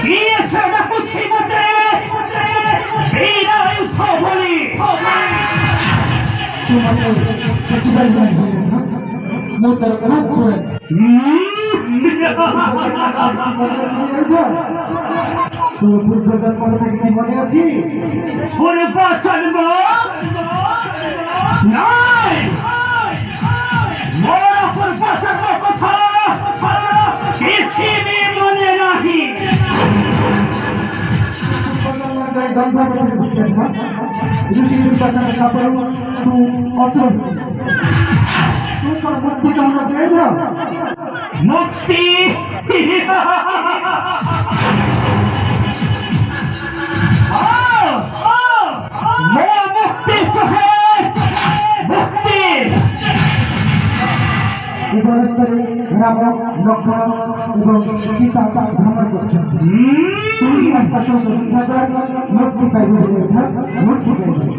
ये सब कुछ ही बते मेरा उठो बोली মনে আছি কথা পৃথিবী মনে নাহি মুক্তি মুক্তি মুক্তি রাম লক্ষ্মণ এবং সীতা ভ্রমণ করছেন মুক্তি পাইবে মুক্তি পাইবে